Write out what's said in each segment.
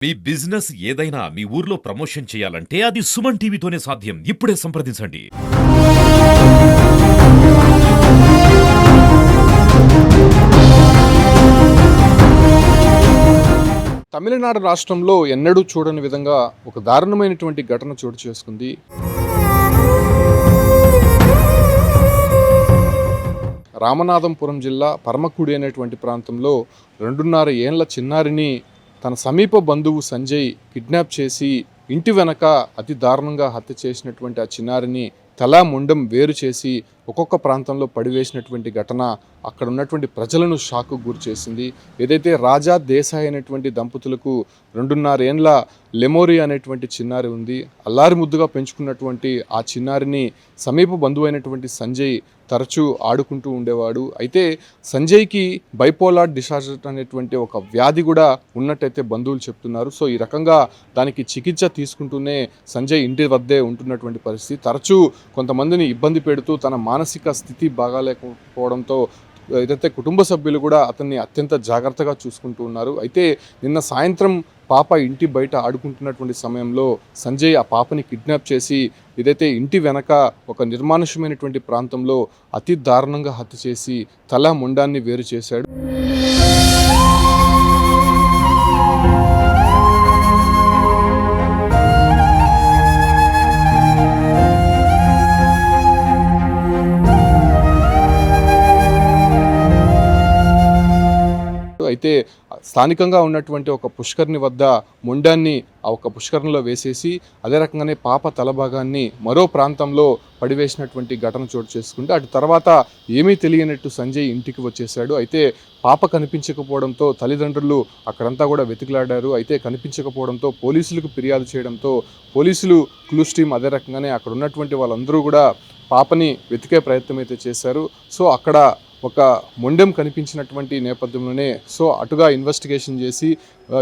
మీ business ఏదైనా మీ ఊర్లో promotion చేయాలంటే అది సుమన్ టీవీతోనే సాధ్యం. ఇప్పుడే సంప్రదించండి. తమిళనాడు రాష్ట్రంలో ఎన్నడూ చూడని విధంగా ఒక దారుణమైనటువంటి ఘటన చోటు చేసుకుంది. రామనాథపురం జిల్లా పరమకుడి అనేటువంటి ప్రాంతంలో 2.5 ఏళ్ల చిన్నారిని తన సమీప బంధువు సంజయ్ కిడ్నాప్ చేసి ఇంటి వెనక అతి దారుణంగా హత్య చేసినటువంటి ఆ చిన్నారిని తల ముండం వేరు చేసి ఒక్కొక్క ప్రాంతంలో పడివేసినటువంటి ఘటన అక్కడ ఉన్నటువంటి ప్రజలను షాక్కు గురి చేసింది. ఏదైతే రాజా దేశాయ్ అనేటువంటి దంపతులకు 2.5 ఏండ్ల లెమోరి అనేటువంటి చిన్నారి ఉంది. అల్లారి ముద్దుగా పెంచుకున్నటువంటి ఆ చిన్నారిని సమీప బంధువు అయినటువంటి సంజయ్ తరచూ ఆడుకుంటూ ఉండేవాడు. అయితే సంజయ్కి బైపోలార్ డిసార్డర్ అనేటువంటి ఒక వ్యాధి కూడా ఉన్నట్టయితే బంధువులు చెప్తున్నారు. సో ఈ రకంగా దానికి చికిత్స తీసుకుంటూనే సంజయ్ ఇంటి వద్దే ఉంటున్నటువంటి పరిస్థితి. తరచూ కొంతమందిని ఇబ్బంది పెడుతూ తన మానసిక స్థితి బాగాలేకపోవడంతో ఏదైతే కుటుంబ సభ్యులు కూడా అతన్ని అత్యంత జాగ్రత్తగా చూసుకుంటూ ఉన్నారు. అయితే నిన్న సాయంత్రం పాప ఇంటి బయట ఆడుకుంటున్నటువంటి సమయంలో సంజయ్ ఆ పాపని కిడ్నాప్ చేసి ఏదైతే ఇంటి వెనక ఒక నిర్మానుష్యమైనటువంటి ప్రాంతంలో అతి దారుణంగా హత్య చేసి తల ముండాన్ని వేరు చేశాడు. అయితే స్థానికంగా ఉన్నటువంటి ఒక పుష్కరిణి వద్ద మొండాన్ని ఆ ఒక పుష్కరంలో వేసేసి అదే రకంగానే పాప తల భాగాన్ని మరో ప్రాంతంలో పడివేసినటువంటి ఘటన చోటు చేసుకుంటే అటు తర్వాత ఏమీ తెలియనట్టు సంజయ్ ఇంటికి వచ్చేశాడు. అయితే పాప కనిపించకపోవడంతో తల్లిదండ్రులు అక్కడంతా కూడా వెతికిలాడారు. అయితే కనిపించకపోవడంతో పోలీసులకు ఫిర్యాదు చేయడంతో పోలీసులు క్లూస్ టీమ్ అదే రకంగానే అక్కడ ఉన్నటువంటి వాళ్ళందరూ కూడా పాపని వెతికే ప్రయత్నం అయితే చేశారు. సో అక్కడ ఒక మొండెం కనిపించినటువంటి నేపథ్యంలోనే అటుగా ఇన్వెస్టిగేషన్ చేసి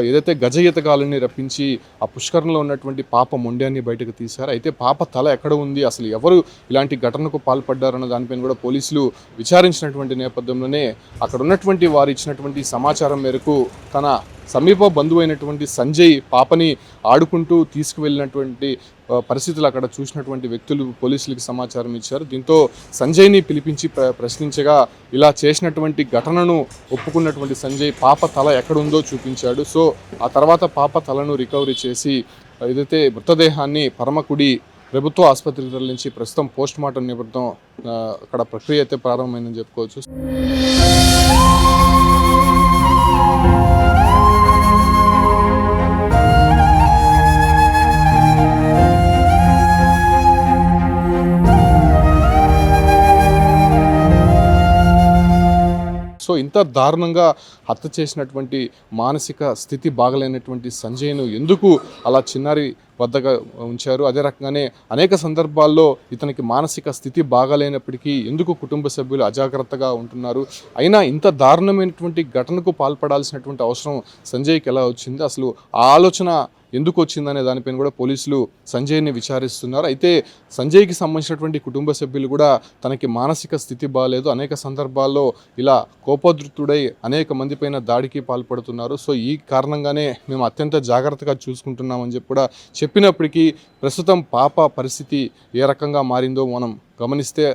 ఏదైతే గజ ఈతగాళ్ళని రప్పించి ఆ పుష్కరంలో ఉన్నటువంటి పాప మొండ్యాన్ని బయటకు తీశారు. అయితే పాప తల ఎక్కడ ఉంది, అసలు ఎవరు ఇలాంటి ఘటనకు పాల్పడ్డారన్న దానిపైన కూడా పోలీసులు విచారించినటువంటి నేపథ్యంలోనే అక్కడ ఉన్నటువంటి వారు ఇచ్చినటువంటి సమాచారం మేరకు తన సమీప బంధువు అయినటువంటి సంజయ్ పాపని ఆడుకుంటూ తీసుకువెళ్ళినటువంటి పరిస్థితులు అక్కడ చూసినటువంటి వ్యక్తులు పోలీసులకు సమాచారం ఇచ్చారు. దీంతో సంజయ్ని పిలిపించి ప్రశ్నించగా ఇలా చేసినటువంటి ఘటనను ఒప్పుకున్నటువంటి సంజయ్ పాప తల ఎక్కడుందో చూపించాడు. సో ఆ తర్వాత పాప తలను రికవరీ చేసి ఏదైతే మృతదేహాన్ని పరమకుడి ప్రభుత్వ ఆసుపత్రికి తరలించి ప్రస్తుతం పోస్ట్ మార్టం నిమిత్తం అక్కడ ప్రక్రియ అయితే ప్రారంభమైందని చెప్పుకోవచ్చు. సో ఇంత దారుణంగా హత్య చేసినటువంటి మానసిక స్థితి బాగలేనటువంటి సంజయ్ను ఎందుకు అలా చిన్నారి వద్దగా ఉంచారు? అదే రకంగానే అనేక సందర్భాల్లో ఇతనికి మానసిక స్థితి బాగాలేనప్పటికీ ఎందుకు కుటుంబ సభ్యులు అజాగ్రత్తగా ఉంటున్నారు? అయినా ఇంత దారుణమైనటువంటి ఘటనకు పాల్పడాల్సినటువంటి అవసరం సంజయ్కి ఎలా వచ్చింది? అసలు ఆ ఆలోచన ఎందుకు వచ్చిందనే దానిపైన కూడా పోలీసులు సంజయ్ని విచారిస్తున్నారు. అయితే సంజయ్కి సంబంధించినటువంటి కుటుంబ సభ్యులు కూడా తనకి మానసిక స్థితి బాగాలేదు, అనేక సందర్భాల్లో ఇలా కోపోద్రుతుడై అనేక మంది పైన దాడికి పాల్పడుతున్నారు. సో ఈ కారణంగానే మేము అత్యంత జాగ్రత్తగా చూసుకుంటున్నామని చెప్పి కూడా చెప్పినప్పటికీ ప్రస్తుతం పాప పరిస్థితి ఏ రకంగా మారిందో మనం గమనిస్తే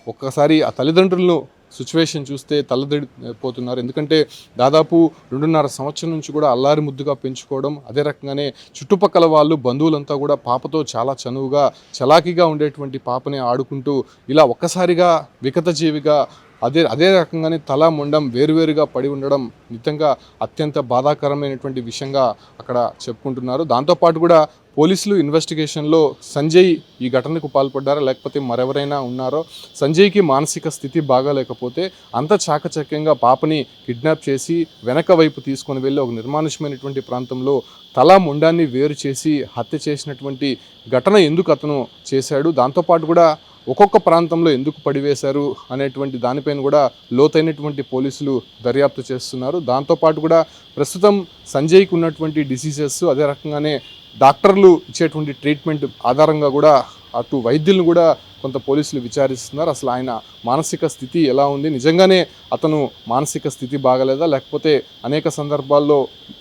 ఒక్కసారి ఆ తల్లిదండ్రులను సిచ్యువేషన్ చూస్తే తలదిడిపోతున్నారు. ఎందుకంటే దాదాపు 2.5 సంవత్సరం నుంచి కూడా అల్లారి ముద్దుగా పెంచుకోవడం, అదే రకంగానే చుట్టుపక్కల వాళ్ళు బంధువులంతా కూడా పాపతో చాలా చనువుగా చలాకీగా ఉండేటువంటి పాపని ఆడుకుంటూ ఇలా ఒక్కసారిగా వికతజీవిగా అదే రకంగానే తల ముండం వేరువేరుగా పడి ఉండడం నిజంగా అత్యంత బాధాకరమైనటువంటి విషయంగా అక్కడ చెప్పుకుంటున్నారు. దాంతోపాటు కూడా పోలీసులు ఇన్వెస్టిగేషన్లో సంజయ్ ఈ ఘటనకు పాల్పడ్డారా లేకపోతే మరెవరైనా ఉన్నారో, సంజయ్కి మానసిక స్థితి బాగాలేకపోతే అంత చాకచక్యంగా పాపని కిడ్నాప్ చేసి వెనక వైపు తీసుకొని వెళ్ళి ఒక నిర్మానుష్యమైనటువంటి ప్రాంతంలో తల ముండాన్ని వేరు చేసి హత్య చేసినటువంటి ఘటన ఎందుకు అతను చేశాడు, దాంతోపాటు కూడా ఒక్కొక్క ప్రాంతంలో ఎందుకు పడివేశారు అనేటువంటి దానిపైన కూడా లోతైనటువంటి పోలీసులు దర్యాప్తు చేస్తున్నారు. దాంతోపాటు కూడా ప్రస్తుతం సంజయ్కి ఉన్నటువంటి డిసీజెస్ అదే రకంగానే డాక్టర్లు ఇచ్చేటువంటి ట్రీట్మెంట్ ఆధారంగా కూడా అటు వైద్యులను కూడా కొంత పోలీసులు విచారిస్తున్నారు. అసలు ఆయన మానసిక స్థితి ఎలా ఉంది, నిజంగానే అతను మానసిక స్థితి బాగలేదా, లేకపోతే అనేక సందర్భాల్లో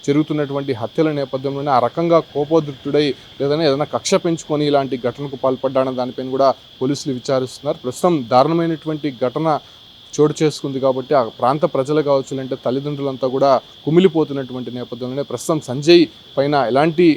జరుగుతున్నటువంటి హత్యల నేపథ్యంలోనే ఆ రకంగా కోపోద్రిక్తుడై లేదని ఏదైనా కక్ష పెంచుకొని ఇలాంటి ఘటనకు పాల్పడ్డాడన్న దానిపైన కూడా పోలీసులు విచారిస్తున్నారు. ప్రస్తుతం దారుణమైనటువంటి ఘటన చోటు చేసుకుంది కాబట్టి ఆ ప్రాంత ప్రజలు కావచ్చు, అంటే తల్లిదండ్రులంతా కూడా కుమిలిపోతున్నటువంటి నేపథ్యంలోనే ప్రస్తుతం సంజయ్ పైన ఎలాంటి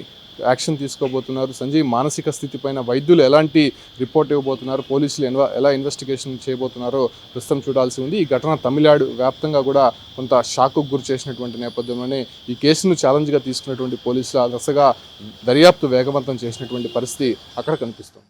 యాక్షన్ తీసుకోబోతున్నారు, సంజయ్ మానసిక స్థితి పైన వైద్యులు ఎలాంటి రిపోర్ట్ ఇవ్వబోతున్నారు, పోలీసులు ఎలా ఇన్వెస్టిగేషన్ చేయబోతున్నారో ప్రస్తుతం చూడాల్సి ఉంది. ఈ ఘటన తమిళనాడు వ్యాప్తంగా కూడా కొంత షాక్కు గురి చేసినటువంటి నేపథ్యంలోనే ఈ కేసును ఛాలెంజ్గా తీసుకున్నటువంటి పోలీసులు దశగా దర్యాప్తు వేగవంతం చేసినటువంటి పరిస్థితి అక్కడ కనిపిస్తుంది.